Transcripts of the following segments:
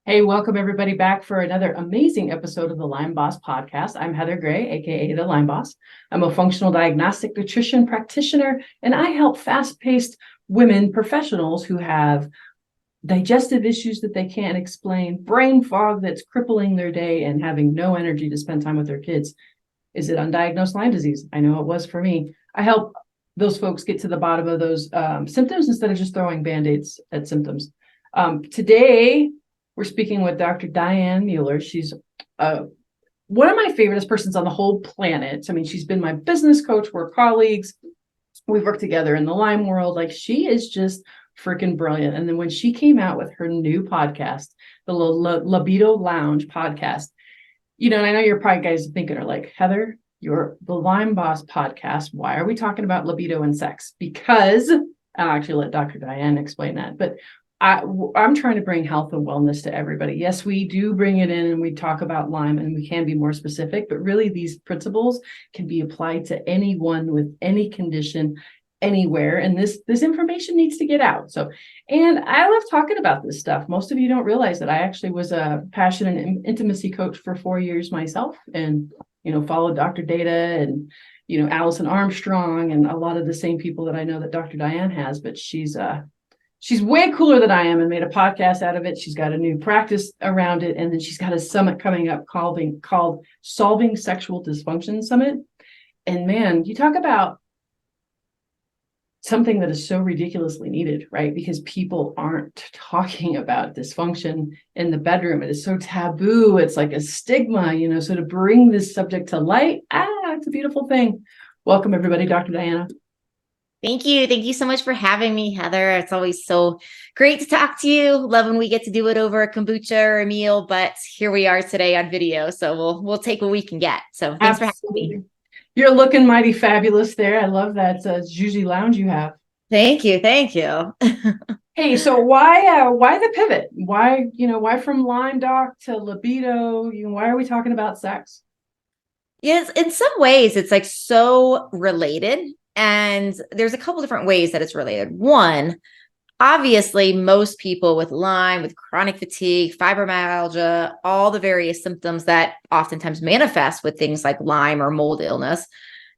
Hey, welcome everybody back for another amazing episode of the Lyme Boss podcast. I'm Heather Gray, aka the Lyme Boss. I'm a functional diagnostic nutrition practitioner, and I help fast-paced women professionals who have digestive issues that they can't explain, brain fog that's crippling their day, and having no energy to spend time with their kids. Is it undiagnosed Lyme disease? I know it was for me. I help those folks get to the bottom of those symptoms instead of just throwing Band-Aids at symptoms. Today, we're speaking with Dr. Diane Mueller. She's one of my favorite persons on the whole planet. I mean, she's been my business coach. We're colleagues. We've worked together in the Lyme world. Like, she is just freaking brilliant. And then when she came out with her new podcast, the Libido Lounge podcast, and I know you're probably guys thinking are like, Heather, you're the Lyme Boss podcast. Why are we talking about libido and sex? Because I'll actually let Dr. Diane explain that. But I'm trying to bring health and wellness to everybody. Yes, we do bring it in and we talk about Lyme and we can be more specific, but really these principles can be applied to anyone with any condition anywhere. And this information needs to get out. And I love talking about this stuff. Most of you don't realize that I actually was a passion and intimacy coach for 4 years myself, and, followed Dr. Data and, Allison Armstrong and a lot of the same people that I know that Dr. Diane has, but she's way cooler than I am and made a podcast out of it. She's got a new practice around it. And then she's got a summit coming up called Solving Sexual Dysfunction Summit. And man, you talk about something that is so ridiculously needed, right? Because people aren't talking about dysfunction in the bedroom. It is so taboo. It's like a stigma, so to bring this subject to light, it's a beautiful thing. Welcome everybody, Dr. Diana. Thank you. Thank you so much for having me, Heather. It's always so great to talk to you. Love when we get to do it over a kombucha or a meal, but here we are today on video. So we'll take what we can get. So thanks for having me. You're looking mighty fabulous there. I love that Juicy Lounge you have. Thank you. Thank you. Hey, so why the pivot? Why from Lyme doc to libido? Why are we talking about sex? Yes, in some ways it's like so related. And there's a couple different ways that it's related. One, obviously, most people with Lyme, with chronic fatigue, fibromyalgia, all the various symptoms that oftentimes manifest with things like Lyme or mold illness,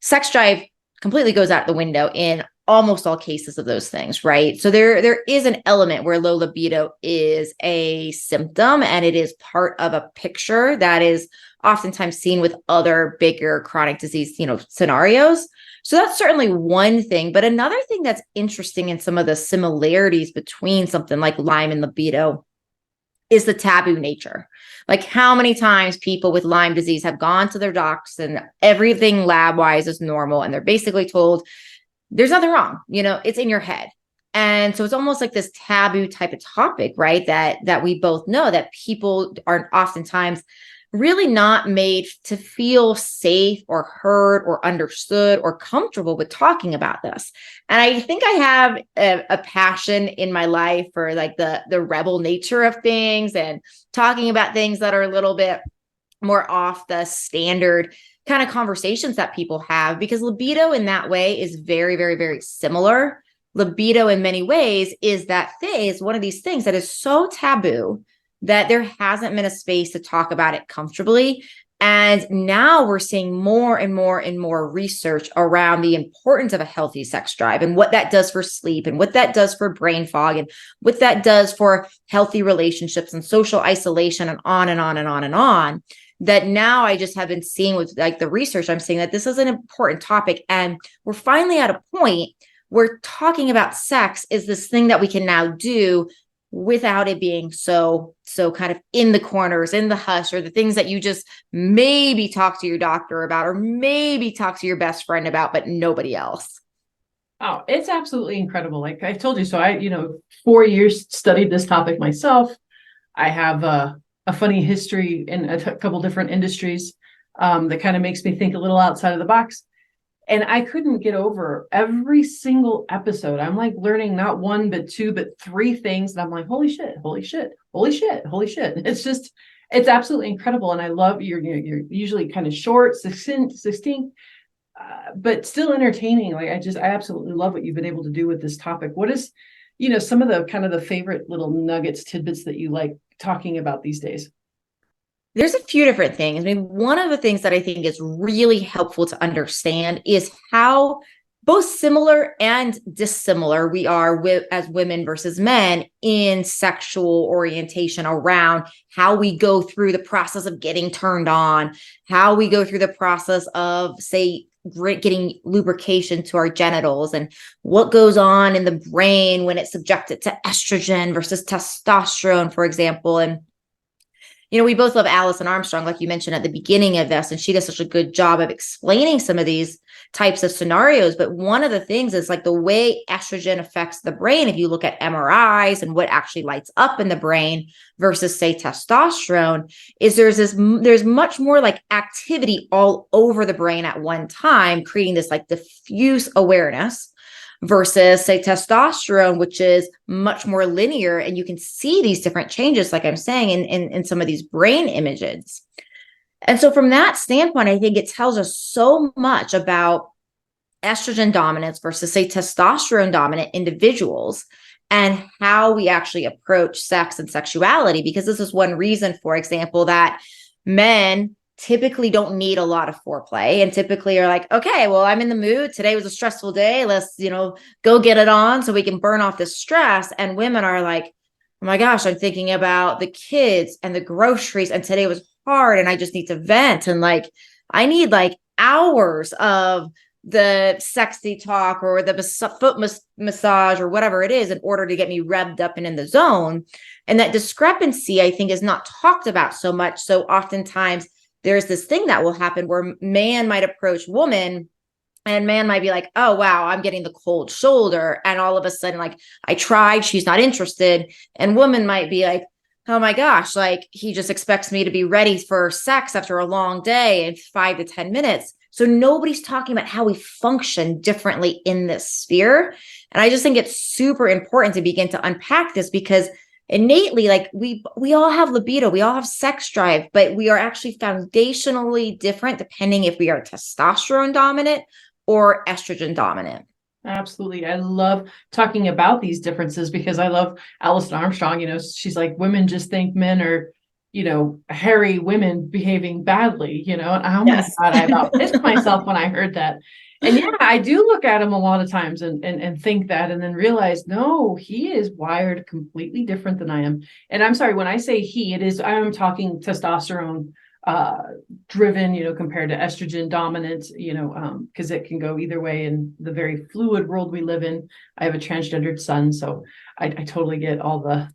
sex drive completely goes out the window in almost all cases of those things, right? So there is an element where low libido is a symptom, and it is part of a picture that is oftentimes seen with other bigger chronic disease, scenarios. So that's certainly one thing. But another thing that's interesting in some of the similarities between something like Lyme and libido is the taboo nature. Like, how many times people with Lyme disease have gone to their docs and everything lab-wise is normal, and they're basically told there's nothing wrong, it's in your head. And so it's almost like this taboo type of topic, right? That we both know that people are oftentimes really not made to feel safe or heard or understood or comfortable with talking about this. And I think I have a passion in my life for like the rebel nature of things and talking about things that are a little bit more off the standard kind of conversations that people have, because libido in that way is very, very, very similar. Libido in many ways is one of these things that is so taboo that there hasn't been a space to talk about it comfortably. And now we're seeing more and more and more research around the importance of a healthy sex drive and what that does for sleep and what that does for brain fog and what that does for healthy relationships and social isolation and on and on and on and on. That now I just have been seeing with like the research, I'm seeing that this is an important topic. And we're finally at a point where talking about sex is this thing that we can now do without it being so kind of in the corners, in the hush, or the things that you just maybe talk to your doctor about or maybe talk to your best friend about, but nobody else. Oh, it's absolutely incredible. Like I told you, so I, 4 years studied this topic myself. I have a funny history in a couple different industries that kind of makes me think a little outside of the box. And I couldn't get over every single episode. I'm like learning not one, but two, but three things. And I'm like, holy shit, holy shit, holy shit, holy shit. It's absolutely incredible. And I love you're usually kind of short, succinct, but still entertaining. Like I absolutely love what you've been able to do with this topic. What is, some of the kind of the favorite little nuggets, tidbits that you like talking about these days? There's a few different things. I mean, one of the things that I think is really helpful to understand is how both similar and dissimilar we are as women versus men in sexual orientation, around how we go through the process of getting turned on, how we go through the process of, say, getting lubrication to our genitals, and what goes on in the brain when it's subjected to estrogen versus testosterone, for example. And we both love Alison Armstrong, like you mentioned at the beginning of this, and she does such a good job of explaining some of these types of scenarios. But one of the things is like the way estrogen affects the brain. If you look at MRIs and what actually lights up in the brain versus, say, testosterone, is there's much more like activity all over the brain at one time, creating this like diffuse awareness, versus, say, testosterone, which is much more linear. And you can see these different changes, like I'm saying, in some of these brain images. And so from that standpoint, I think it tells us so much about estrogen dominance versus, say, testosterone dominant individuals, and how we actually approach sex and sexuality. Because this is one reason, for example, that men typically don't need a lot of foreplay, and typically are like, okay, well, I'm in the mood. Today was a stressful day. Let's, go get it on so we can burn off this stress. And women are like, oh my gosh, I'm thinking about the kids and the groceries, and today was hard, and I just need to vent. And like, I need like hours of the sexy talk or the foot massage or whatever it is in order to get me revved up and in the zone. And that discrepancy, I think, is not talked about so much. So oftentimes there's this thing that will happen where man might approach woman, and man might be like, oh, wow, I'm getting the cold shoulder. And all of a sudden, like, I tried, she's not interested. And woman might be like, oh my gosh, like, he just expects me to be ready for sex after a long day in 5 to 10 minutes. So nobody's talking about how we function differently in this sphere. And I just think it's super important to begin to unpack this, because innately, like, we all have libido, we all have sex drive, but we are actually foundationally different depending if we are testosterone dominant or estrogen dominant. Absolutely. I love talking about these differences because I love Alison Armstrong. She's like, women just think men are, hairy women behaving badly, and oh my Yes. God, I about pissed myself when I heard that. And yeah, I do look at him a lot of times and think that, and then realize, no, he is wired completely different than I am. And I'm sorry, when I say I'm talking testosterone driven, compared to estrogen dominant, because it can go either way in the very fluid world we live in. I have a transgendered son, so I totally get all the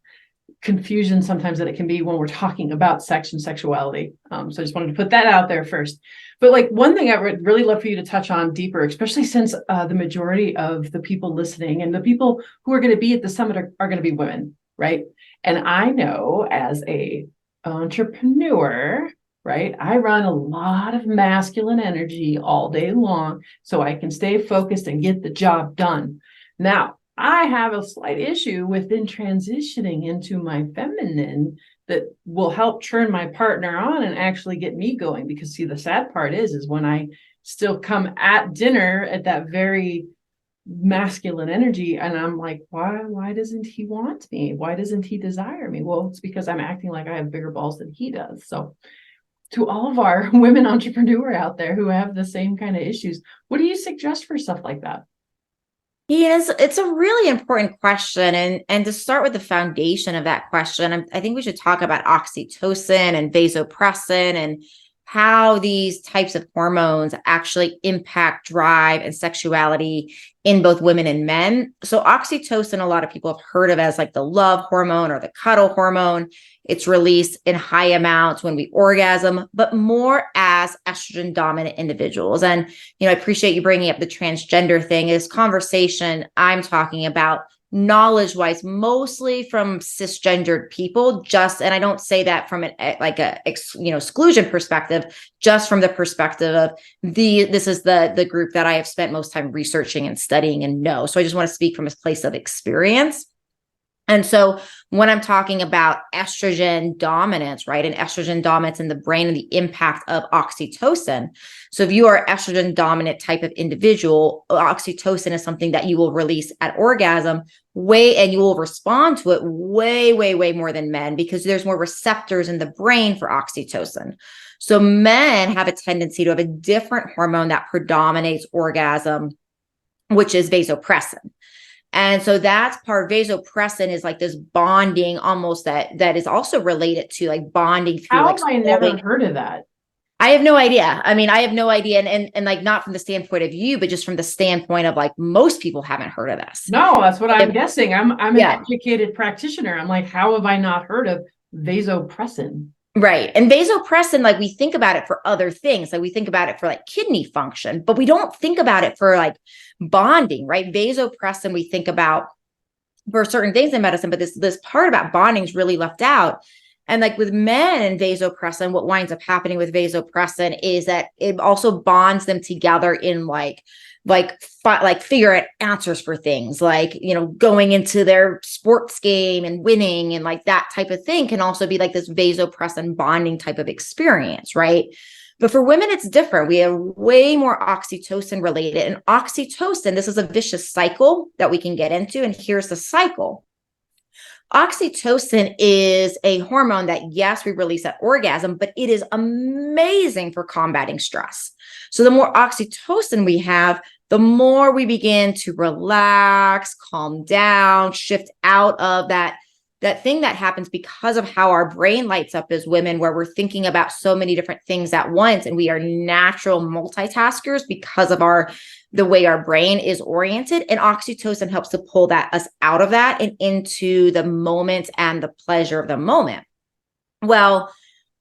confusion sometimes that it can be when we're talking about sex and sexuality. So I just wanted to put that out there first. But like, one thing I would really love for you to touch on deeper, especially since the majority of the people listening and the people who are going to be at the summit are going to be women, right? And I know, as a entrepreneur, right, I run a lot of masculine energy all day long so I can stay focused and get the job done. Now, I have a slight issue with then transitioning into my feminine that will help turn my partner on and actually get me going. Because see, the sad part is when I still come at dinner at that very masculine energy, and I'm like, why doesn't he want me? Why doesn't he desire me? Well, it's because I'm acting like I have bigger balls than he does. So to all of our women entrepreneur out there who have the same kind of issues, what do you suggest for stuff like that? Yes, it's a really important question. And to start with the foundation of that question, I think we should talk about oxytocin and vasopressin and how these types of hormones actually impact drive and sexuality in both women and men. So oxytocin, a lot of people have heard of as like the love hormone or the cuddle hormone. It's released in high amounts when we orgasm, but more as estrogen dominant individuals. And, I appreciate you bringing up the transgender thing. This conversation I'm talking about knowledge-wise, mostly from cisgendered people, and I don't say that from exclusion perspective, just from the perspective of this is the group that I have spent most time researching and studying and know. So I just want to speak from a place of experience. And so when I'm talking about estrogen dominance, right, and estrogen dominance in the brain and the impact of oxytocin. So if you are an estrogen dominant type of individual, oxytocin is something that you will release at orgasm and you will respond to it way more than men, because there's more receptors in the brain for oxytocin. So men have a tendency to have a different hormone that predominates orgasm, which is vasopressin. And so that's part. Vasopressin is like this bonding almost that is also related to like bonding through How like have I never heard of that? I have no idea. I mean, I have no idea. And like not from the standpoint of you, but just from the standpoint of like most people haven't heard of this. No, that's what I'm guessing. I'm an Yeah. educated practitioner. I'm like, how have I not heard of vasopressin? Right. And vasopressin, like we think about it for other things. Like we think about it for like kidney function, but we don't think about it for like bonding, right? Vasopressin, we think about for certain things in medicine, but this part about bonding is really left out. And like with men and vasopressin, what winds up happening with vasopressin is that it also bonds them together in like figure out answers for things, like, you know, going into their sports game and winning and like that type of thing can also be like this vasopressin bonding type of experience, right? But for women, it's different. We have way more oxytocin related. And oxytocin, this is a vicious cycle that we can get into. And here's the cycle. Oxytocin is a hormone that, yes, we release at orgasm, but it is amazing for combating stress. So the more oxytocin we have, the more we begin to relax, calm down, shift out of that thing that happens because of how our brain lights up as women, where we're thinking about so many different things at once. And we are natural multitaskers because of the way our brain is oriented. And oxytocin helps to pull us out of that and into the moment and the pleasure of the moment. Well,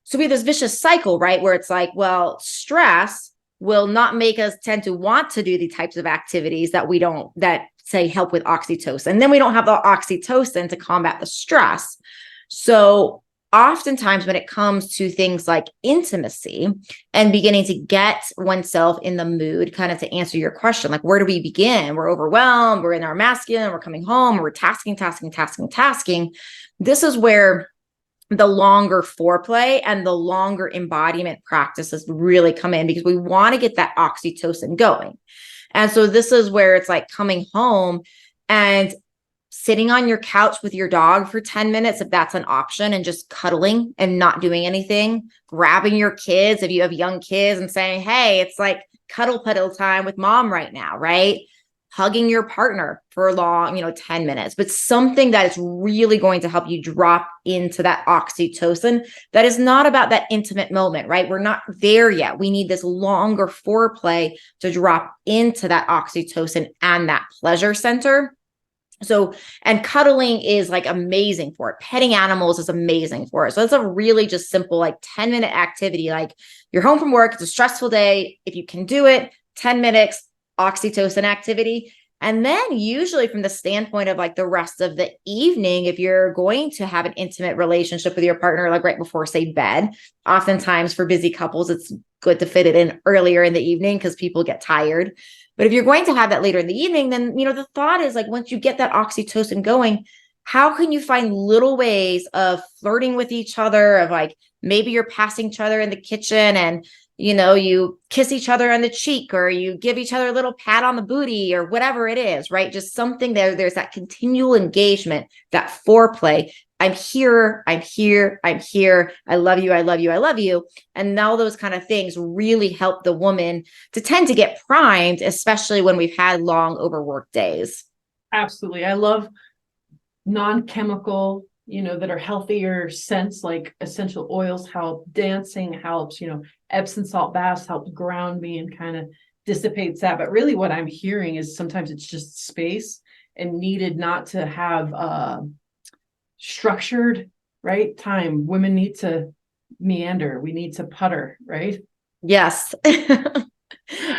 so we have this vicious cycle, right? Where it's like, well, stress will not make us tend to want to do the types of activities that say help with oxytocin. And then we don't have the oxytocin to combat the stress. So oftentimes when it comes to things like intimacy and beginning to get oneself in the mood, kind of to answer your question, like, where do we begin? We're overwhelmed, we're in our masculine, we're coming home, we're tasking. This is where the longer foreplay and the longer embodiment practices really come in, because we want to get that oxytocin going. And so this is where it's like coming home and sitting on your couch with your dog for 10 minutes, if that's an option, and just cuddling and not doing anything, grabbing your kids, if you have young kids, and saying, hey, it's like cuddle time with mom right now, right? Hugging your partner for a long, 10 minutes, but something that is really going to help you drop into that oxytocin. That is not about that intimate moment, right? We're not there yet. We need this longer foreplay to drop into that oxytocin and that pleasure center. So, and cuddling is like amazing for it. Petting animals is amazing for it. So it's a really just simple, like 10-minute activity. Like you're home from work, it's a stressful day. If you can do it, 10 minutes, oxytocin activity. And then usually from the standpoint of like the rest of the evening, if you're going to have an intimate relationship with your partner, like right before, say, bed, oftentimes for busy couples, it's good to fit it in earlier in the evening because people get tired. But if you're going to have that later in the evening, then, the thought is like, once you get that oxytocin going, how can you find little ways of flirting with each other, of like, maybe you're passing each other in the kitchen and, you kiss each other on the cheek, or you give each other a little pat on the booty, or whatever it is, right? Just something there's that continual engagement, that foreplay. I'm here. I love you. And all those kind of things really help the woman to tend to get primed, especially when we've had long overworked days. Absolutely. I love non-chemical, that are healthier scents, like essential oils help, dancing helps, Epsom salt baths help ground me and kind of dissipates that. But really what I'm hearing is sometimes it's just space and needed not to have structured, right, time. Women need to meander. We need to putter, right? Yes.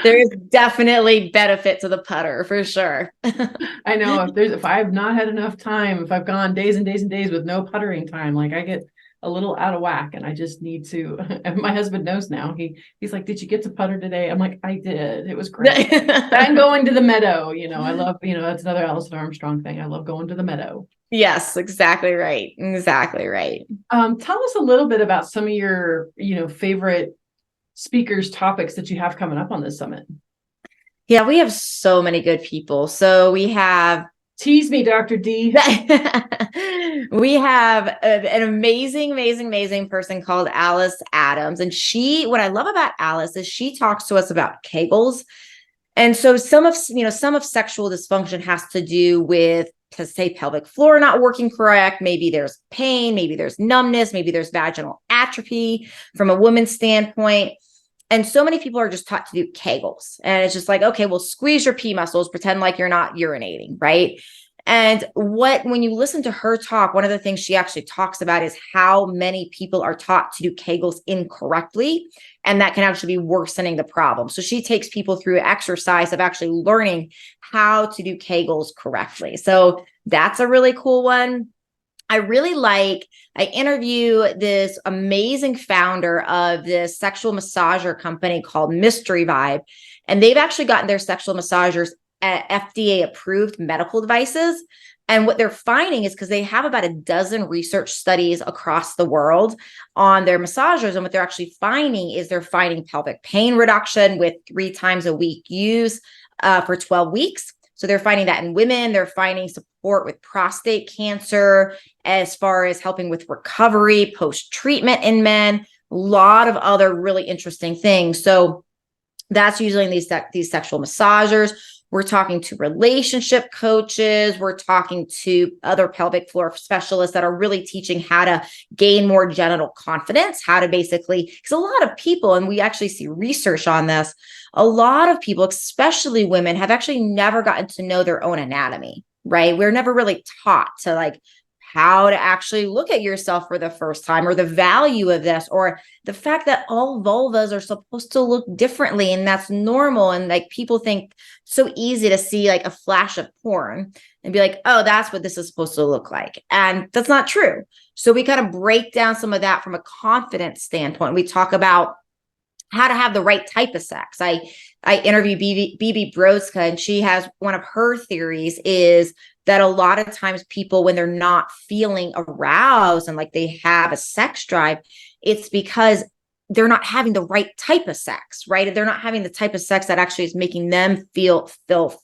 There is definitely benefit to the putter for sure. I know if I've not had enough time, if I've gone days and days and days with no puttering time, like I get a little out of whack and I just need to, and my husband knows now. He's like, did you get to putter today? I'm like, I did. It was great. I'm going to the meadow. I love, that's another Alison Armstrong thing. I love going to the meadow. Yes, exactly right. Exactly right. Tell us a little bit about some of your, favorite speakers, topics that you have coming up on this summit. Yeah, we have so many good people. So we have Tease me, Dr. D. we have an amazing person called Alice Adams. And what I love about Alice is she talks to us about Kegels. And so some of sexual dysfunction has to do with, to say, pelvic floor not working correct. Maybe there's pain, maybe there's numbness, maybe there's vaginal atrophy from a woman's standpoint. And so many people are just taught to do Kegels. And it's just like, okay, well, squeeze your P muscles, pretend like you're not urinating, right? And when you listen to her talk, one of the things she actually talks about is how many people are taught to do Kegels incorrectly. And that can actually be worsening the problem. So she takes people through exercise of actually learning how to do Kegels correctly. So that's a really cool one. I interview this amazing founder of this sexual massager company called Mystery Vibe. And they've actually gotten their sexual massagers at FDA approved medical devices. And what they're finding is, because they have about a dozen research studies across the world on their massagers. And what they're actually finding is they're finding pelvic pain reduction with 3 times a week use for 12 weeks. So they're finding that in women. They're finding support with prostate cancer, as far as helping with recovery, post-treatment in men, a lot of other really interesting things. So that's usually these sexual massagers. We're talking to relationship coaches. We're talking to other pelvic floor specialists that are really teaching how to gain more genital confidence, how to basically, because a lot of people, and we actually see research on this, a lot of people, especially women, have actually never gotten to know their own anatomy, right? We're never really taught to like how to actually look at yourself for the first time, or the value of this, or the fact that all vulvas are supposed to look differently and that's normal. And like people think so easy to see like a flash of porn and be like, oh, that's what this is supposed to look like. And that's not true. So we kind of break down some of that from a confidence standpoint. We talk about how to have the right type of sex. I interview BB Broska, and she has one of her theories is that a lot of times people, when they're not feeling aroused and like they have a sex drive, it's because they're not having the right type of sex, right? They're not having the type of sex that actually is making them feel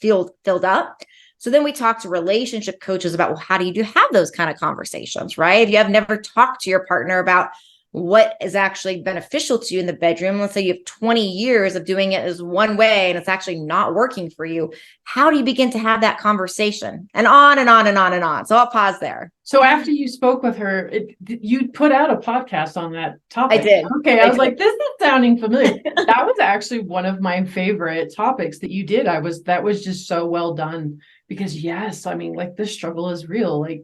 filled up. So then we talk to relationship coaches about, well, how do you have those kind of conversations, right? If you have never talked to your partner about what is actually beneficial to you in the bedroom, let's say you have 20 years of doing it as one way and it's actually not working for you, how do you begin to have that conversation? And on and on and on and on. So I'll pause there. So after you spoke with her, you put out a podcast on that topic. I did. Okay, I was like, this is sounding familiar. That was actually one of my favorite topics that you did. That was just so well done, because yes, I mean, like, this struggle is real. Like,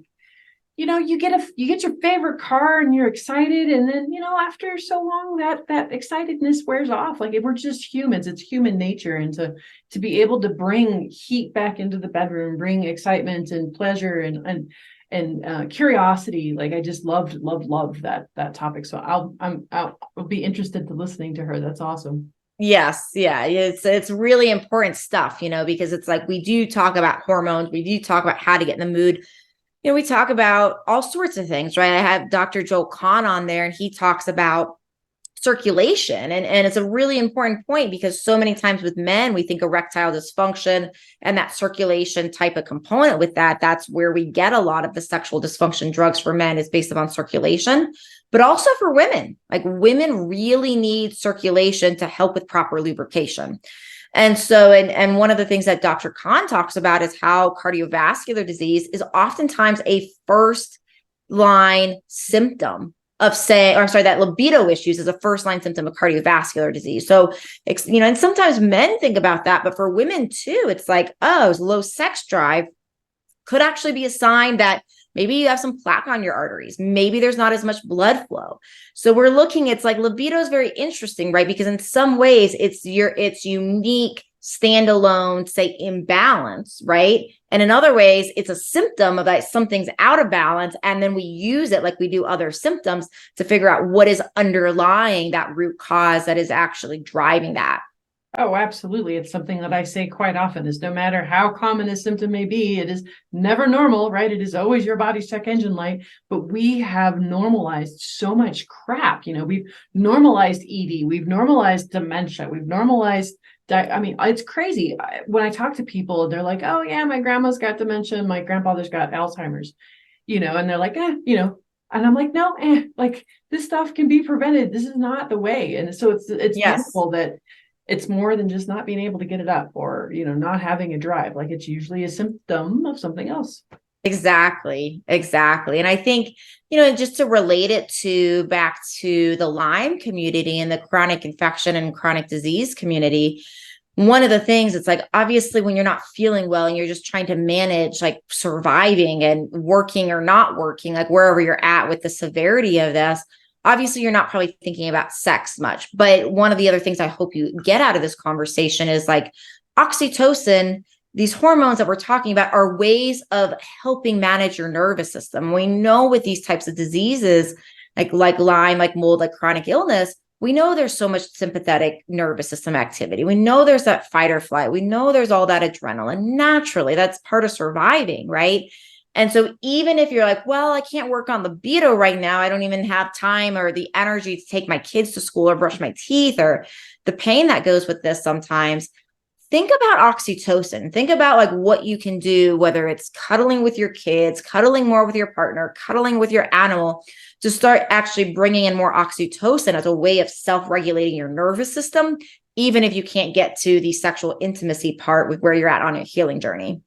you get your favorite car and you're excited, and then after so long that excitedness wears off. Like, if we're just humans, it's human nature, and to be able to bring heat back into the bedroom, bring excitement and pleasure and curiosity. Like, I just loved that topic. So I'll be interested to listening to her. That's awesome. Yes. Yeah. It's really important stuff, because it's like, we do talk about hormones. We do talk about how to get in the mood. We talk about all sorts of things, right? I have Dr. Joel Kahn on there, and he talks about circulation. And it's a really important point, because so many times with men, we think erectile dysfunction and that circulation type of component with that's where we get a lot of the sexual dysfunction drugs for men, is based upon circulation, but also for women. Like, women really need circulation to help with proper lubrication. And so, and one of the things that Dr. Kahn talks about is how cardiovascular disease is oftentimes a first line symptom of that libido issues is a first line symptom of cardiovascular disease. So, and sometimes men think about that, but for women too, it's like, oh, low sex drive could actually be a sign that maybe you have some plaque on your arteries. Maybe there's not as much blood flow. So we're looking, it's like libido is very interesting, right? Because in some ways it's unique, standalone, say, imbalance, right? And in other ways, it's a symptom of that something's out of balance. And then we use it like we do other symptoms to figure out what is underlying that root cause that is actually driving that. Oh, absolutely. It's something that I say quite often is no matter how common a symptom may be, it is never normal, right? It is always your body's check engine light. But we have normalized so much crap. We've normalized ED, we've normalized dementia, we've normalized. I mean, it's crazy. When I talk to people, they're like, oh, yeah, my grandma's got dementia, my grandfather's got Alzheimer's, and they're like, and I'm like, no, like this stuff can be prevented. This is not the way. And so it's Yes. beautiful that it's more than just not being able to get it up or, not having a drive. Like it's usually a symptom of something else. Exactly. Exactly. And I think, just to relate it to back to the Lyme community and the chronic infection and chronic disease community, one of the things it's like, obviously, when you're not feeling well and you're just trying to manage like surviving and working or not working, like wherever you're at with the severity of this, obviously, you're not probably thinking about sex much. But one of the other things I hope you get out of this conversation is like oxytocin. These hormones that we're talking about are ways of helping manage your nervous system. We know with these types of diseases, like Lyme, like mold, like chronic illness, we know there's so much sympathetic nervous system activity. We know there's that fight or flight. We know there's all that adrenaline. Naturally, that's part of surviving, right? And so even if you're like, well, I can't work on libido right now, I don't even have time or the energy to take my kids to school or brush my teeth, or the pain that goes with this sometimes, think about oxytocin. Think about like what you can do, whether it's cuddling with your kids, cuddling more with your partner, cuddling with your animal, to start actually bringing in more oxytocin as a way of self-regulating your nervous system, even if you can't get to the sexual intimacy part with where you're at on your healing journey.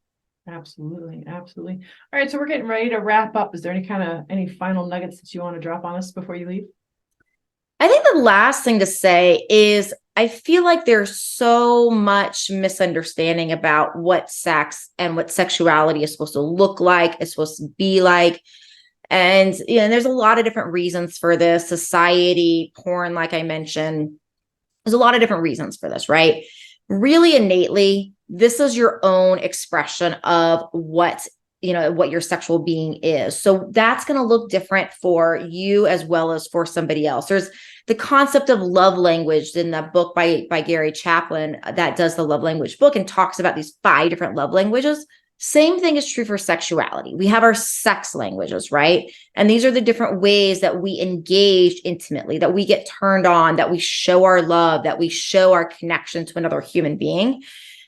Absolutely. Absolutely. All right. So we're getting ready to wrap up. Is there any final nuggets that you want to drop on us before you leave? I think the last thing to say is I feel like there's so much misunderstanding about what sex and what sexuality is supposed to look like, it's supposed to be like. And, there's a lot of different reasons for this. Society, porn, like I mentioned, there's a lot of different reasons for this, right? Really innately, this is your own expression of what your sexual being is. So that's going to look different for you as well as for somebody else. There's the concept of love language in that book by Gary Chapman that does the love language book and talks about these 5 different love languages. Same thing is true for sexuality. We have our sex languages, right? And these are the different ways that we engage intimately, that we get turned on, that we show our love, that we show our connection to another human being.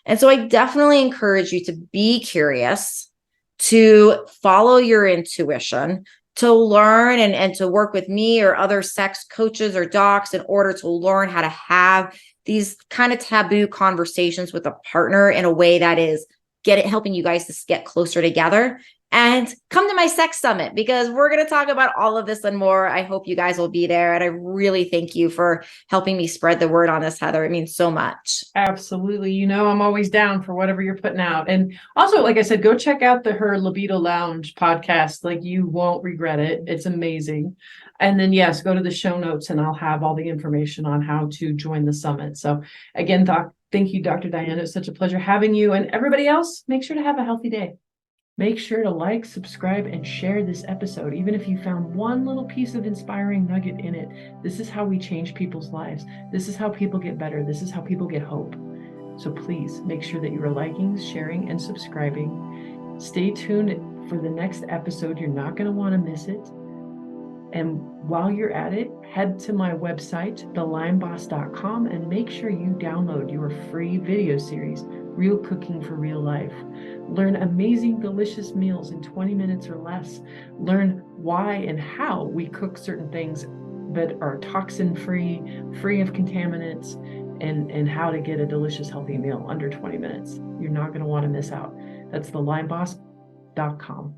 And so I definitely encourage you to be curious, to follow your intuition, to learn and to work with me or other sex coaches or docs in order to learn how to have these kind of taboo conversations with a partner in a way that is helping you guys to get closer together. And come to my sex summit because we're going to talk about all of this and more. I hope you guys will be there. And I really thank you for helping me spread the word on this, Heather. It means so much. Absolutely. I'm always down for whatever you're putting out. And also, like I said, go check out her Libido Lounge podcast. Like you won't regret it. It's amazing. And then, yes, go to the show notes and I'll have all the information on how to join the summit. So again, thank you, Dr. Diane. It's such a pleasure having you, and everybody else, make sure to have a healthy day. Make sure to like, subscribe, and share this episode, even if you found one little piece of inspiring nugget in it. This is how we change people's lives. This is how people get better. This is how people get hope. So please make sure that you are liking, sharing, and subscribing. Stay tuned for the next episode. You're not going to want to miss it. And while you're at it, head to my website, thelymeboss.com, and make sure you download your free video series, Real Cooking for Real Life. Learn amazing, delicious meals in 20 minutes or less. Learn why and how we cook certain things that are toxin-free, free of contaminants, and how to get a delicious, healthy meal under 20 minutes. You're not going to want to miss out. That's thelymeboss.com.